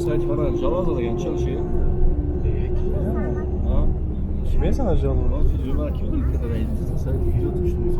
sayet falan Cavaz'da da genç çalışıyor. Ha? Kime sanacağım onu? Video var ki o ilk kadar eğitim sayet video tutuşturuyor.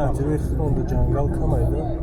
Acele oldu Cangal Kama'ydı.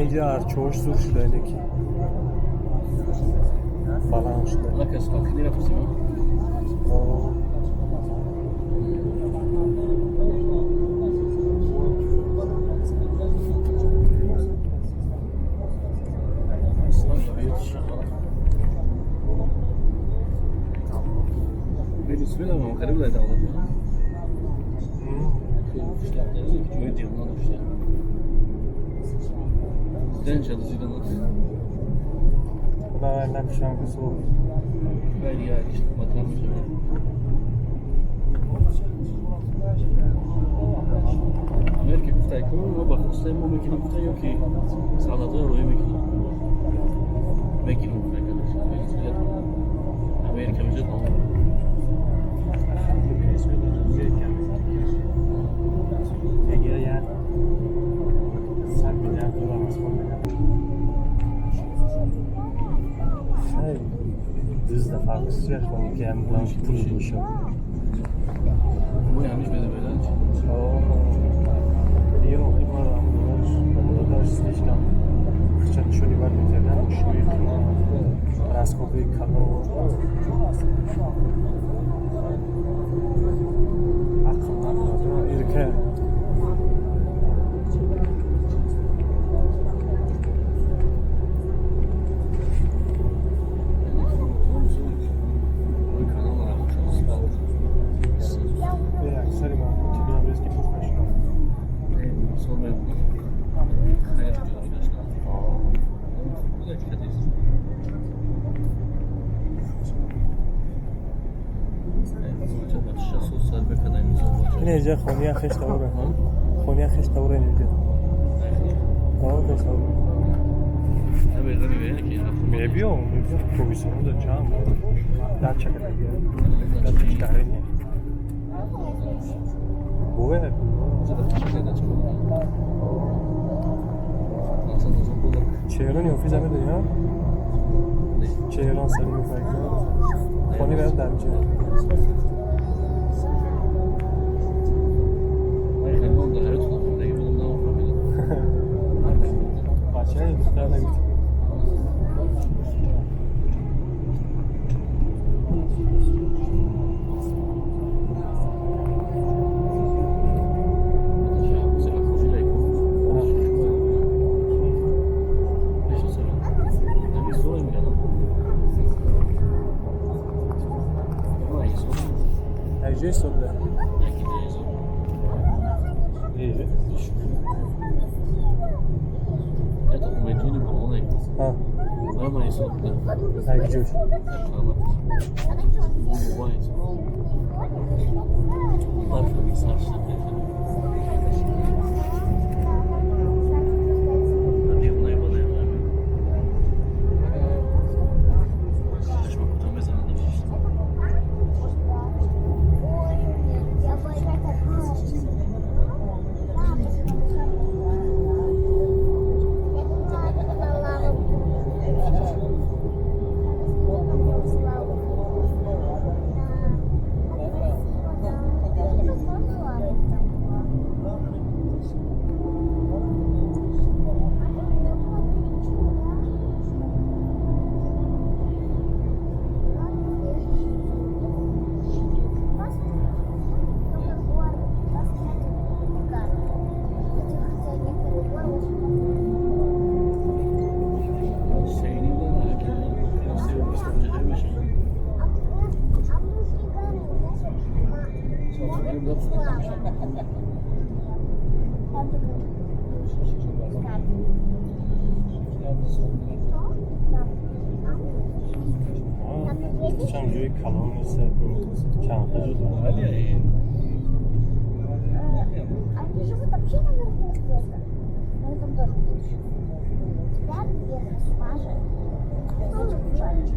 Bence arçoş sur şuradaki. Falan şurada. Olha que as cadeiras por cima. Oo. Aslında bir yetişiyor. Böyle sürüyor ama karı bile dağılıyor. Kuşlarları köy diyor lan işte. Den çalışıyor lan. Bunlar aynen bir şankısı oldu. Böyle ya işte vatandaş öyle. Amerika kuftayı koyuyor bak ustayım bu makine kuftayı yok ki. Sağladı oraya makine. Makine kuftayı arkadaşlar. Amerika müzik alıyor. Eğer yani sen bir daha kullanmasın. Şey, düz de farksız yaşamak yani bulan kurulmuş. Bu yanlış bize böyle. İyi oldu bu da işte fırçat şöyle var mesela şu yıkama raskopi kalın akıllar irke Nece Konya خش دوره Konya خش دوره nece Konya خش دوره میبیام پرویسیون da çağım daha çakada daha çıkarın ya bu ne çeyron yok fiz amede ya çeyron senin yok Konya ben derce Bahçeye gittiklerine gittik. Ece sordu. İyi. Это у Меджини полный. Ha. Ama iyi sordu. Hayır gidiyoruz. Allah. Vay. Var bir saçlı. Hadi bunları bana yapar. Saçma kurtarmaz anladım işte. Geçen göğü kalınmışsa bu çantacı da. Hadi ya. Они живут вообще наверху где-то. На этом доме. Спят вверх, смажут. Зачем жарить?